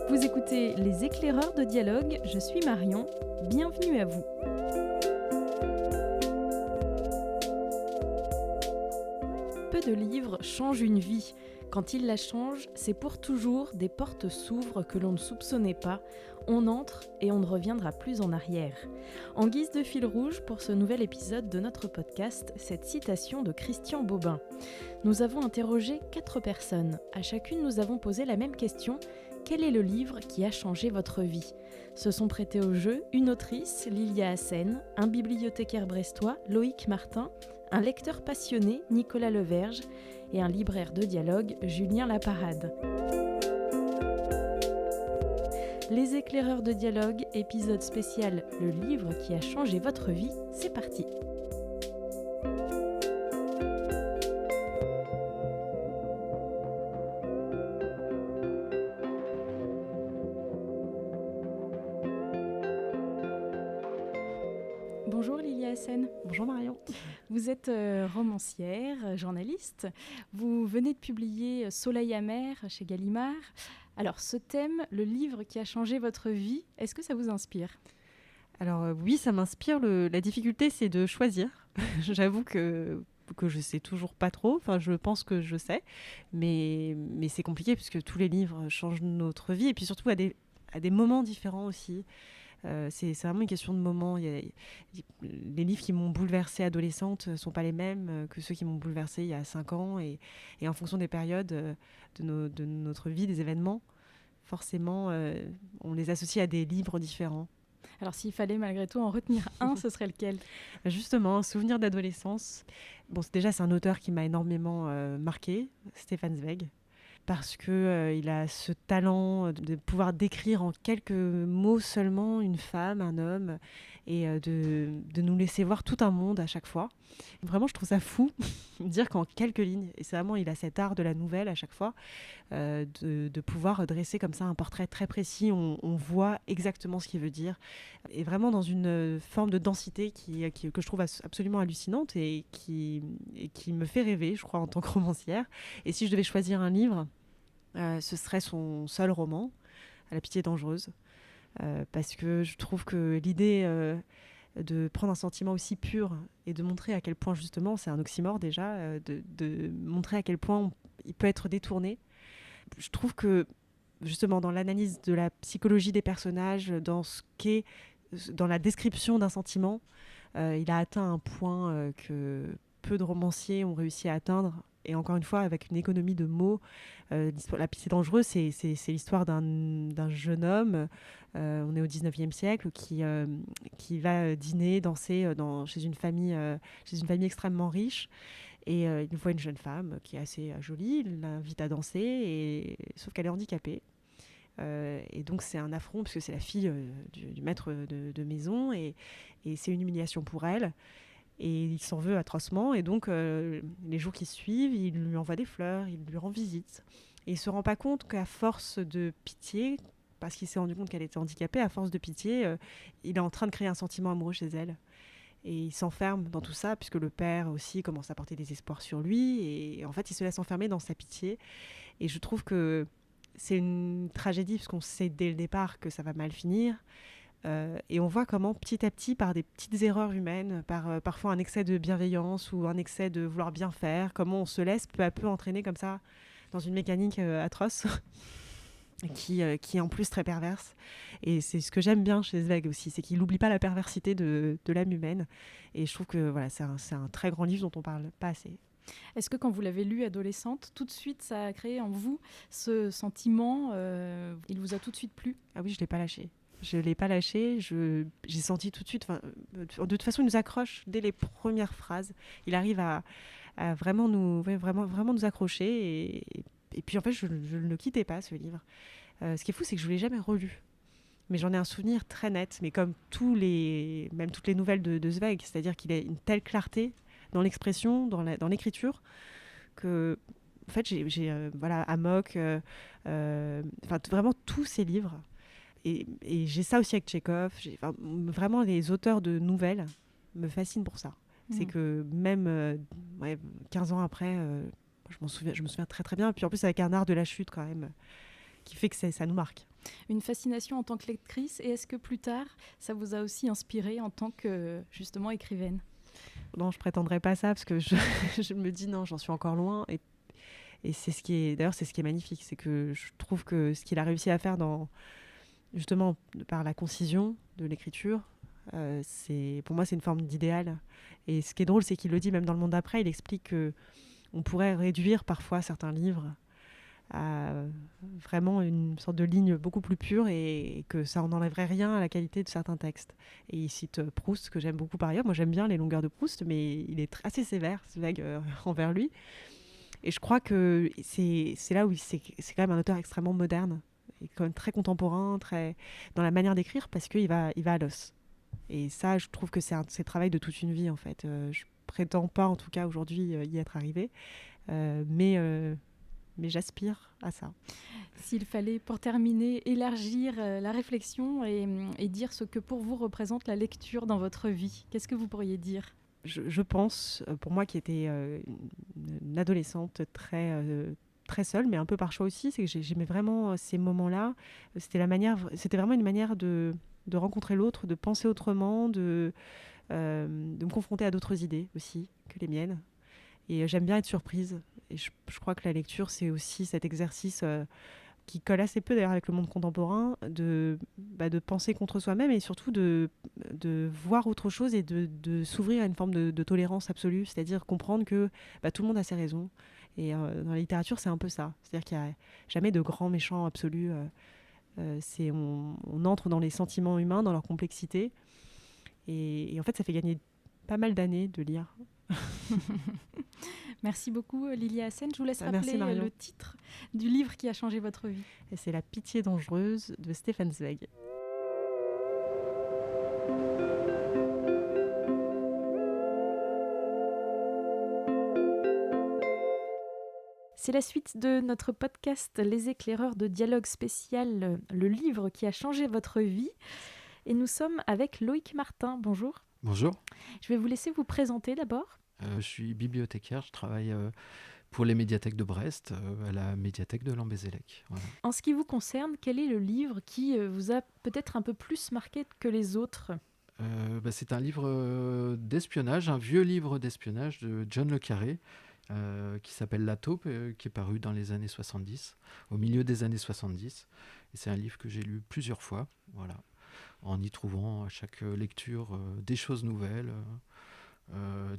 Vous écoutez Les éclaireurs de dialogue, je suis Marion, bienvenue à vous. Peu de livres changent une vie. Quand ils la changent, c'est pour toujours, des portes s'ouvrent que l'on ne soupçonnait pas, on entre et on ne reviendra plus en arrière. En guise de fil rouge pour ce nouvel épisode de notre podcast, cette citation de Christian Bobin. Nous avons interrogé 4 personnes. À chacune, nous avons posé la même question. Quel est le livre qui a changé votre vie ? Se sont prêtés au jeu une autrice, Lilia Hassen, un bibliothécaire brestois, Loïc Martin, un lecteur passionné, Nicolas Leverge, et un libraire de dialogue, Julien Laparade. Les éclaireurs de dialogue, épisode spécial « Le livre qui a changé votre vie », c'est parti. Bonjour Lilia Hassen. Bonjour Marion. Vous êtes romancière, journaliste. Vous venez de publier Soleil amer chez Gallimard. Alors ce thème, le livre qui a changé votre vie, est-ce que ça vous inspire ? Alors oui, ça m'inspire. La difficulté, c'est de choisir. J'avoue que je sais toujours pas trop. Enfin, je pense que je sais. Mais c'est compliqué puisque tous les livres changent notre vie. Et puis surtout à des moments différents aussi. C'est vraiment une question de moment. Les livres qui m'ont bouleversée adolescente ne sont pas les mêmes que ceux qui m'ont bouleversée il y a 5 ans. Et en fonction des périodes de notre vie, des événements, forcément, on les associe à des livres différents. Alors s'il fallait malgré tout en retenir un, ce serait lequel ? Justement, un souvenir d'adolescence. Bon, c'est un auteur qui m'a énormément marqué, Stefan Zweig. Parce qu'il a ce talent de pouvoir décrire en quelques mots seulement une femme, un homme, et de nous laisser voir tout un monde à chaque fois. Vraiment, je trouve ça fou de dire qu'en quelques lignes, et c'est vraiment, il a cet art de la nouvelle à chaque fois, de pouvoir dresser comme ça un portrait très précis, on voit exactement ce qu'il veut dire, et vraiment dans une forme de densité que je trouve absolument hallucinante et qui me fait rêver, je crois, en tant que romancière. Et si je devais choisir un livre, ce serait son seul roman, La pitié dangereuse, parce que je trouve que l'idée de prendre un sentiment aussi pur et de montrer à quel point, justement, c'est un oxymore déjà, de montrer à quel point il peut être détourné. Je trouve que, justement, dans l'analyse de la psychologie des personnages, dans la description d'un sentiment, il a atteint un point que peu de romanciers ont réussi à atteindre. Et encore une fois, avec une économie de mots, La pitié dangereuse, c'est l'histoire d'un jeune homme, on est au 19e siècle, qui va dîner, danser chez une famille extrêmement riche. Et il voit une jeune femme qui est assez jolie, il l'invite à danser, sauf qu'elle est handicapée. Et donc c'est un affront, parce que c'est la fille du maître de maison, et c'est une humiliation pour elle. Et il s'en veut atrocement, et donc les jours qui suivent, il lui envoie des fleurs, il lui rend visite. Et il ne se rend pas compte qu'à force de pitié, parce qu'il s'est rendu compte qu'elle était handicapée, à force de pitié, il est en train de créer un sentiment amoureux chez elle. Et il s'enferme dans tout ça, puisque le père aussi commence à porter des espoirs sur lui, et en fait il se laisse enfermer dans sa pitié. Et je trouve que c'est une tragédie, parce qu'on sait dès le départ que ça va mal finir. Et on voit comment petit à petit, par des petites erreurs humaines, par parfois un excès de bienveillance ou un excès de vouloir bien faire, comment on se laisse peu à peu entraîner comme ça dans une mécanique atroce qui est en plus très perverse. Et c'est ce que j'aime bien chez Zweig aussi, c'est qu'il n'oublie pas la perversité de l'âme humaine. Et je trouve que voilà, c'est un très grand livre dont on parle pas assez. Est-ce que quand vous l'avez lu adolescente, tout de suite ça a créé en vous ce sentiment, il vous a tout de suite plu ? Ah oui, je ne l'ai pas lâché. Je ne l'ai pas lâché, j'ai senti tout de suite, de toute façon il nous accroche dès les premières phrases, il arrive à vraiment nous accrocher, et puis en fait je ne le quittais pas, ce livre. Ce qui est fou, c'est que je ne l'ai jamais relu, mais j'en ai un souvenir très net, mais comme même toutes les nouvelles de Zweig, c'est-à-dire qu'il a une telle clarté dans l'expression, dans l'écriture, que en fait j'ai Amok, vraiment tous ces livres. Et j'ai ça aussi avec Tchekhov. Vraiment, les auteurs de nouvelles me fascinent pour ça. C'est que même 15 ans après, je me souviens très très bien. Et puis en plus, avec un art de la chute quand même, qui fait que ça nous marque. Une fascination en tant que lectrice, et est-ce que plus tard, ça vous a aussi inspiré en tant que, justement, écrivaine ? Non, je prétendrai pas ça parce que je me dis non, j'en suis encore loin. Et c'est ce qui est, d'ailleurs, c'est ce qui est magnifique, c'est que je trouve que ce qu'il a réussi à faire justement, par la concision de l'écriture, pour moi, c'est une forme d'idéal. Et ce qui est drôle, c'est qu'il le dit même dans Le Monde d'après, il explique que on pourrait réduire parfois certains livres à vraiment une sorte de ligne beaucoup plus pure et que ça n'enlèverait rien à la qualité de certains textes. Et il cite Proust, que j'aime beaucoup par ailleurs. Moi, j'aime bien les longueurs de Proust, mais il est assez sévère, Zweig, envers lui. Et je crois que c'est là où c'est quand même un auteur extrêmement moderne, et quand même très contemporain, très dans la manière d'écrire, parce qu'il va à l'os. Et ça, je trouve que c'est le travail de toute une vie, en fait. Je prétends pas, en tout cas, aujourd'hui, y être arrivée. Mais j'aspire à ça. S'il fallait, pour terminer, élargir la réflexion et dire ce que pour vous représente la lecture dans votre vie, qu'est-ce que vous pourriez dire ? Je pense, pour moi qui étais une adolescente très seule, mais un peu par choix aussi, c'est que j'aimais vraiment ces moments-là. C'était vraiment une manière de rencontrer l'autre, de penser autrement, de me confronter à d'autres idées aussi que les miennes. Et j'aime bien être surprise. Et je crois que la lecture, c'est aussi cet exercice qui colle assez peu d'ailleurs avec le monde contemporain, de penser contre soi-même et surtout de voir autre chose et de s'ouvrir à une forme de tolérance absolue, c'est-à-dire comprendre que tout le monde a ses raisons. Et dans la littérature, c'est un peu ça. C'est-à-dire qu'il n'y a jamais de grands méchants absolus. On entre dans les sentiments humains, dans leur complexité. Et en fait, ça fait gagner pas mal d'années de lire. Merci beaucoup Lilia Hassen. Je vous laisse Merci, rappeler le titre du livre qui a changé votre vie. Et c'est La pitié dangereuse de Stefan Zweig. C'est la suite de notre podcast Les éclaireurs de dialogue spécial, le livre qui a changé votre vie. Et nous sommes avec Loïc Martin. Bonjour. Bonjour. Je vais vous laisser vous présenter d'abord. Je suis bibliothécaire, je travaille pour les médiathèques de Brest, à la médiathèque de Lambézélec. Voilà. En ce qui vous concerne, quel est le livre qui vous a peut-être un peu plus marqué que les autres ? C'est un livre d'espionnage, un vieux livre d'espionnage de John le Carré, qui s'appelle La taupe, qui est paru dans les années 70, au milieu des années 70. Et c'est un livre que j'ai lu plusieurs fois, voilà, en y trouvant à chaque lecture des choses nouvelles.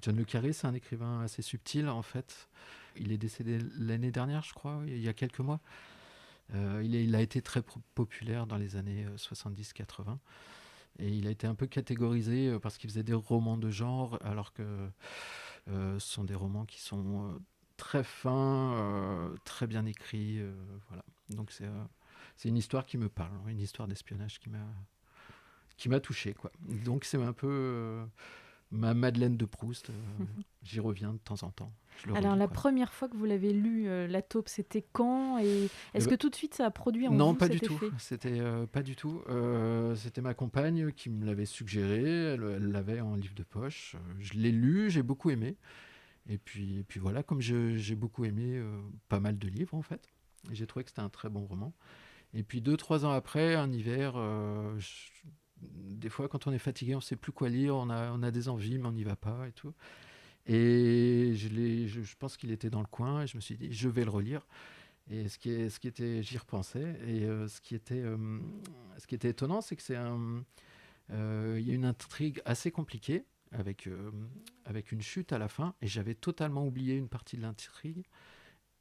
John le Carré, c'est un écrivain assez subtil en fait. Il est décédé l'année dernière, je crois, il y a quelques mois. Il a été très populaire dans les années 70-80. Et il a été un peu catégorisé parce qu'il faisait des romans de genre, alors que ce sont des romans qui sont très fins, très bien écrits. Voilà. Donc c'est une histoire qui me parle, une histoire d'espionnage qui m'a touché, quoi. Donc c'est un peu ma Madeleine de Proust. J'y reviens de temps en temps. Alors la première fois que vous l'avez lu, La taupe, c'était quand ? Et est-ce que tout de suite ça a produit en vous Non, pas cet du effet ? tout. C'était pas du tout. C'était ma compagne qui me l'avait suggéré. Elle l'avait en livre de poche. Je l'ai lu, j'ai beaucoup aimé. Et puis voilà, comme j'ai beaucoup aimé pas mal de livres en fait. Et j'ai trouvé que c'était un très bon roman. Et puis 2-3 ans après, un hiver, des fois quand on est fatigué, on ne sait plus quoi lire, on a des envies, mais on n'y va pas et tout. Et je pense qu'il était dans le coin et je me suis dit, je vais le relire. Et j'y repensais. Et ce qui était étonnant, c'est que il y a une intrigue assez compliquée avec une chute à la fin. Et j'avais totalement oublié une partie de l'intrigue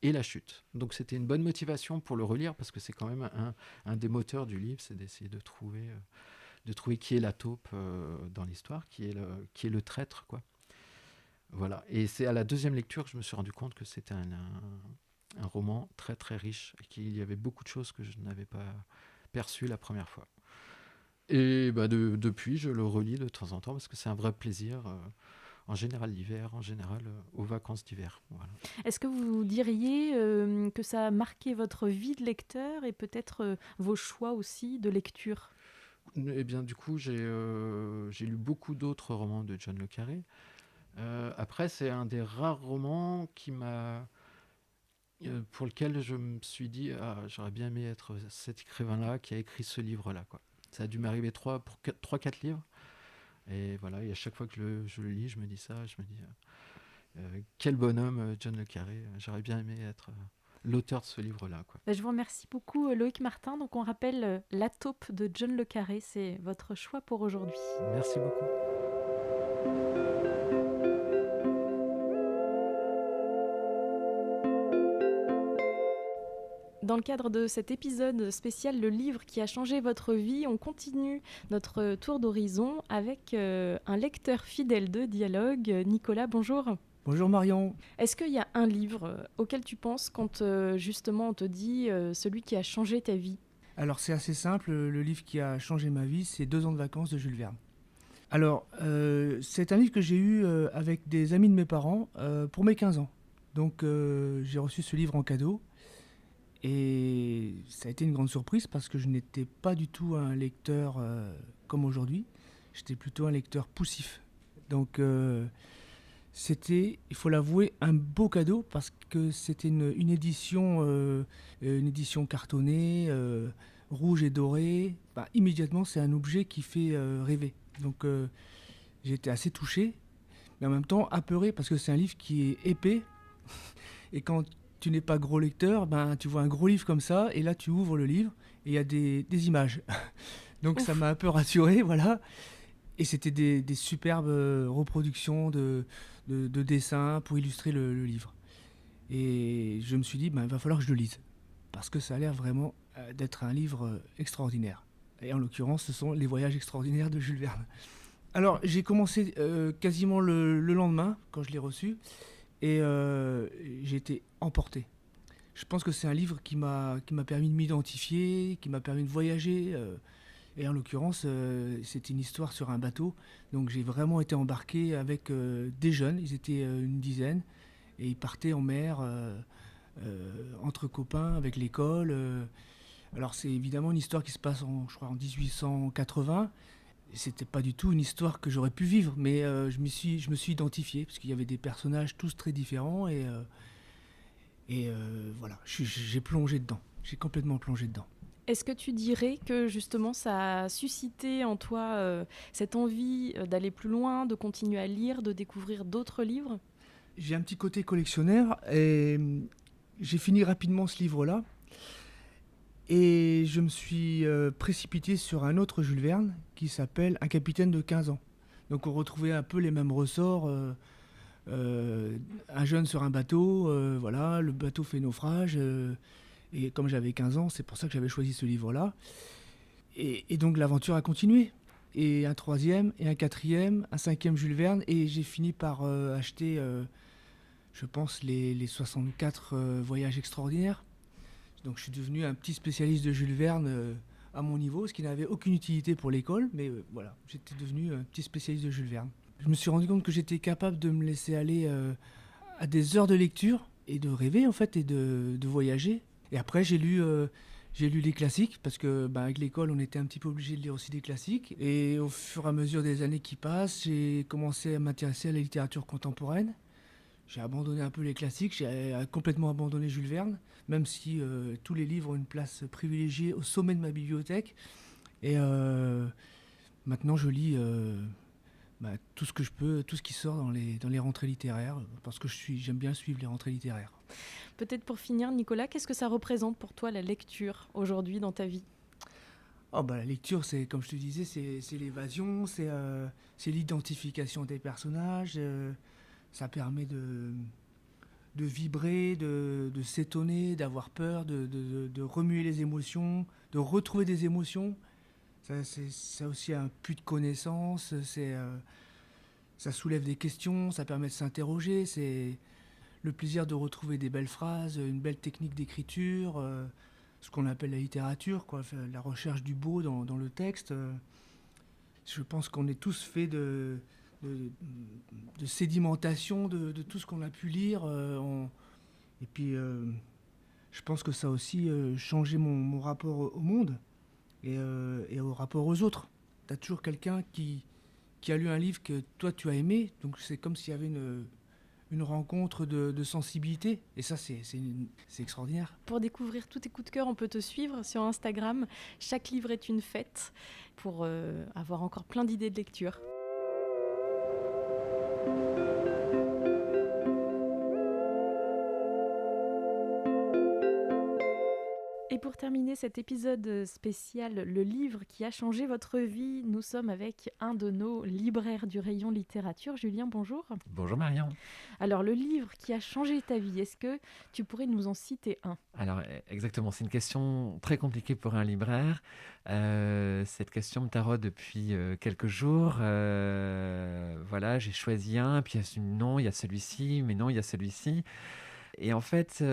et la chute. Donc c'était une bonne motivation pour le relire parce que c'est quand même un des moteurs du livre, c'est d'essayer de trouver qui est la taupe dans l'histoire, qui est le traître, quoi. Voilà. Et c'est à la deuxième lecture que je me suis rendu compte que c'était un roman très très riche et qu'il y avait beaucoup de choses que je n'avais pas perçues la première fois. Et depuis, je le relis de temps en temps parce que c'est un vrai plaisir. En général l'hiver, en général aux vacances d'hiver. Voilà. Est-ce que vous diriez que ça a marqué votre vie de lecteur et peut-être vos choix aussi de lecture ? Eh bien, du coup, j'ai lu beaucoup d'autres romans de John le Carré. Après, c'est un des rares romans qui m'a pour lequel je me suis dit j'aurais bien aimé être cet écrivain-là qui a écrit ce livre-là, quoi. Ça a dû m'arriver 3-4 livres. Et voilà, et à chaque fois que je le lis, je me dis ça, je me dis quel bonhomme, John le Carré. J'aurais bien aimé être l'auteur de ce livre-là, quoi. Je vous remercie beaucoup Loïc Martin. Donc on rappelle La taupe de John le Carré, c'est votre choix pour aujourd'hui. Merci beaucoup. Dans le cadre de cet épisode spécial Le livre qui a changé votre vie, on continue notre tour d'horizon avec un lecteur fidèle de Dialogue. Nicolas, bonjour. Bonjour Marion. Est-ce qu'il y a un livre auquel tu penses quand justement on te dit celui qui a changé ta vie ? Alors c'est assez simple, le livre qui a changé ma vie, c'est 2 ans de vacances de Jules Verne. Alors c'est un livre que j'ai eu avec des amis de mes parents pour mes 15 ans. Donc j'ai reçu ce livre en cadeau. Et ça a été une grande surprise parce que je n'étais pas du tout un lecteur comme aujourd'hui. J'étais plutôt un lecteur poussif. Donc c'était, il faut l'avouer, un beau cadeau parce que c'était une édition cartonnée, rouge et dorée. Bah, immédiatement, c'est un objet qui fait rêver. Donc j'ai été assez touché, mais en même temps apeuré parce que c'est un livre qui est épais. Et quand tu n'es pas gros lecteur, ben, tu vois un gros livre comme ça, et là tu ouvres le livre, et il y a des images. Donc ça m'a un peu rassuré, voilà. Et c'était des superbes reproductions de dessins pour illustrer le livre. Et je me suis dit, ben, il va falloir que je le lise, parce que ça a l'air vraiment d'être un livre extraordinaire. Et en l'occurrence, ce sont Les Voyages extraordinaires de Jules Verne. Alors j'ai commencé quasiment le lendemain, quand je l'ai reçu, et j'ai été emporté. Je pense que c'est un livre qui m'a permis de m'identifier, qui m'a permis de voyager. Et en l'occurrence, c'était une histoire sur un bateau. Donc j'ai vraiment été embarqué avec des jeunes. Ils étaient une dizaine. Et ils partaient en mer entre copains, avec l'école. Alors c'est évidemment une histoire qui se passe je crois en 1880. C'était pas du tout une histoire que j'aurais pu vivre, mais je me suis identifié, parce qu'il y avait des personnages tous très différents, et voilà, j'ai plongé dedans, j'ai complètement plongé dedans. Est-ce que tu dirais que justement ça a suscité en toi cette envie d'aller plus loin, de continuer à lire, de découvrir d'autres livres ? J'ai un petit côté collectionneur, et j'ai fini rapidement ce livre-là, et je me suis précipité sur un autre Jules Verne qui s'appelle Un capitaine de 15 ans. Donc on retrouvait un peu les mêmes ressorts. Un jeune sur un bateau, voilà, le bateau fait naufrage. Et comme j'avais 15 ans, c'est pour ça que j'avais choisi ce livre-là. Et donc l'aventure a continué. Et un 3e, et un 4e, un 5e Jules Verne. Et j'ai fini par acheter, je pense, les 64 voyages extraordinaires. Donc je suis devenu un petit spécialiste de Jules Verne à mon niveau, ce qui n'avait aucune utilité pour l'école, mais voilà, j'étais devenu un petit spécialiste de Jules Verne. Je me suis rendu compte que j'étais capable de me laisser aller à des heures de lecture et de rêver en fait et de voyager. Et après j'ai lu les classiques parce que avec l'école on était un petit peu obligé de lire aussi des classiques. Et au fur et à mesure des années qui passent, j'ai commencé à m'intéresser à la littérature contemporaine. J'ai abandonné un peu les classiques, j'ai complètement abandonné Jules Verne, même si tous les livres ont une place privilégiée au sommet de ma bibliothèque. Et maintenant, je lis tout ce que je peux, tout ce qui sort dans les rentrées littéraires, parce que j'aime bien suivre les rentrées littéraires. Peut-être pour finir, Nicolas, qu'est-ce que ça représente pour toi la lecture aujourd'hui dans ta vie ? La lecture, c'est, comme je te disais, c'est l'évasion, c'est l'identification des personnages. Ça permet de vibrer, de s'étonner, d'avoir peur, de remuer les émotions, de retrouver des émotions. Ça aussi un puits de connaissances, ça soulève des questions, ça permet de s'interroger. C'est le plaisir de retrouver des belles phrases, une belle technique d'écriture, ce qu'on appelle la littérature, quoi, la recherche du beau dans le texte. Je pense qu'on est tous faits de sédimentation de tout ce qu'on a pu lire. Et puis, je pense que ça a aussi changé mon rapport au monde et au rapport aux autres. Tu as toujours quelqu'un qui a lu un livre que toi, tu as aimé. Donc, c'est comme s'il y avait une rencontre de sensibilité. Et ça, c'est extraordinaire. Pour découvrir tous tes coups de cœur, on peut te suivre sur Instagram. Chaque livre est une fête pour avoir encore plein d'idées de lecture. Et pour terminer cet épisode spécial, le livre qui a changé votre vie, nous sommes avec un de nos libraires du rayon littérature. Julien, bonjour. Bonjour Marion. Alors, le livre qui a changé ta vie, est-ce que tu pourrais nous en citer un ? Alors exactement, c'est une question très compliquée pour un libraire. Cette question me taraude depuis quelques jours. Voilà, j'ai choisi un, puis non, il y a celui-ci, mais non, il y a celui-ci. Et en fait,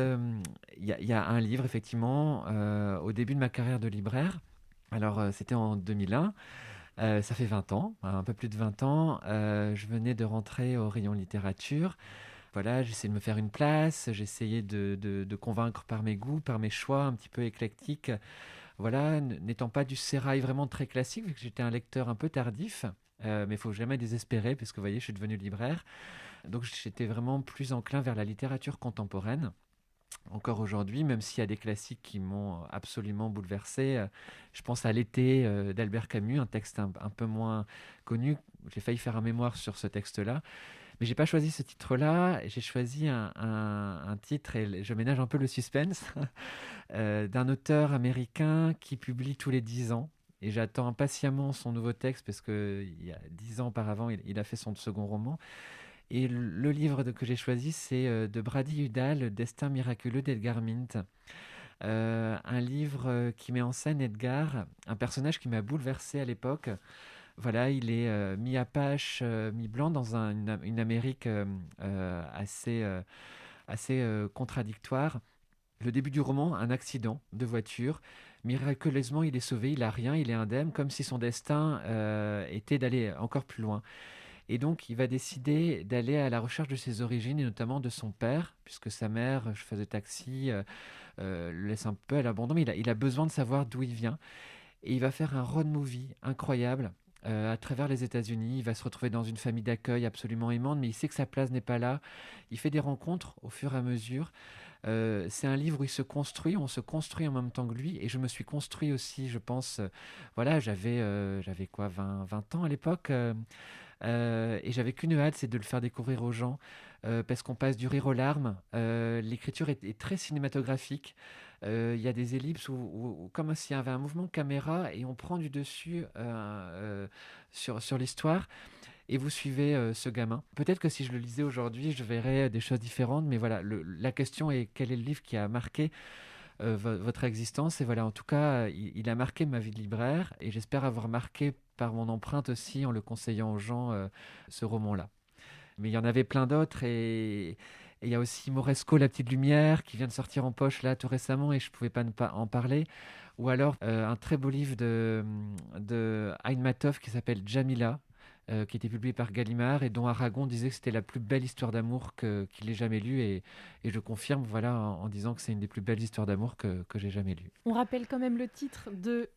il y a un livre, effectivement, au début de ma carrière de libraire. Alors, c'était en 2001. Ça fait 20 ans, un peu plus de 20 ans. Je venais de rentrer au rayon littérature. Voilà, j'essayais de me faire une place. J'essayais de convaincre par mes goûts, par mes choix un petit peu éclectiques. Voilà, n'étant pas du sérail vraiment très classique, vu que j'étais un lecteur un peu tardif. Mais il ne faut jamais désespérer, puisque vous voyez, je suis devenu libraire. Donc j'étais vraiment plus enclin vers la littérature contemporaine. Encore aujourd'hui, même s'il y a des classiques qui m'ont absolument bouleversé, je pense à L'été d'Albert Camus, un texte un peu moins connu. J'ai failli faire un mémoire sur ce texte-là, mais j'ai pas choisi ce titre-là. J'ai choisi un titre, et je ménage un peu le suspense, d'un auteur américain qui publie tous les 10 ans. Et j'attends impatiemment son nouveau texte, parce qu'il y a 10 ans auparavant, il a fait son second roman. Et le livre que j'ai choisi, c'est de Brady Udall, Le destin miraculeux d'Edgar Mint. Un livre qui met en scène Edgar, un personnage qui m'a bouleversé à l'époque. Voilà, il est mi-apache, mi-blanc dans une Amérique assez contradictoire. Le début du roman, un accident de voiture. Miraculeusement, il est sauvé, il n'a rien, il est indemne, comme si son destin était d'aller encore plus loin. Et donc, il va décider d'aller à la recherche de ses origines, et notamment de son père, puisque sa mère, chauffeuse de taxi, le laisse un peu à l'abandon, mais il a besoin de savoir d'où il vient. Et il va faire un road movie incroyable à travers les États-Unis. Il va se retrouver dans une famille d'accueil absolument aimante, mais il sait que sa place n'est pas là. Il fait des rencontres au fur et à mesure. C'est un livre où il se construit, on se construit en même temps que lui, et je me suis construit aussi, je pense. Voilà, j'avais quoi, 20 ans à l'époque, et j'avais qu'une hâte, c'est de le faire découvrir aux gens, parce qu'on passe du rire aux larmes. L'écriture est très cinématographique. Il y a des ellipses où comme s'il y avait un mouvement de caméra, et on prend du dessus sur l'histoire. Et vous suivez ce gamin. Peut-être que si je le lisais aujourd'hui, je verrais des choses différentes. Mais voilà, la question est quel est le livre qui a marqué votre existence. Et voilà, en tout cas, il a marqué ma vie de libraire. Et j'espère avoir marqué par mon empreinte aussi, en le conseillant aux gens, ce roman-là. Mais il y en avait plein d'autres. Et il y a aussi Mauresco, La Petite Lumière, qui vient de sortir en poche là tout récemment. Et je ne pouvais pas ne pas en parler. Ou alors un très beau livre de Aïn-Matov qui s'appelle Jamila, qui était publié par Gallimard, et dont Aragon disait que c'était la plus belle histoire d'amour qu'il ait jamais lue, et je confirme, voilà, en disant que c'est une des plus belles histoires d'amour que j'ai jamais lues. On rappelle quand même le titre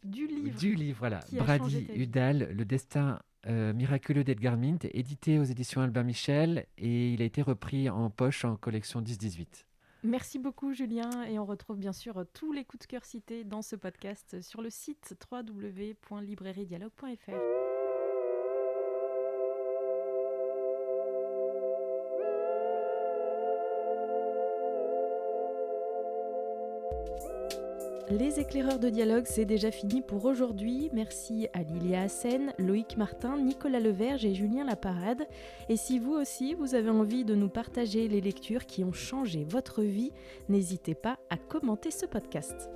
du livre. Du livre, voilà. Qui a changé Brady ta vie. Udall, Le destin miraculeux d'Edgar Mint, édité aux éditions Albin Michel, et il a été repris en poche en collection 10-18. Merci beaucoup Julien, et on retrouve bien sûr tous les coups de cœur cités dans ce podcast sur le site www.librairiedialogue.fr. Les éclaireurs de dialogue, c'est déjà fini pour aujourd'hui. Merci à Lilia Hassen, Loïc Martin, Nicolas Leverge et Julien Laparade. Et si vous aussi, vous avez envie de nous partager les lectures qui ont changé votre vie, n'hésitez pas à commenter ce podcast.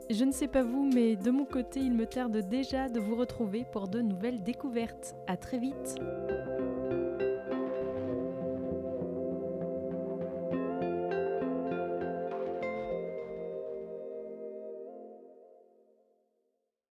Je ne sais pas vous, mais de mon côté, il me tarde déjà de vous retrouver pour de nouvelles découvertes. À très vite.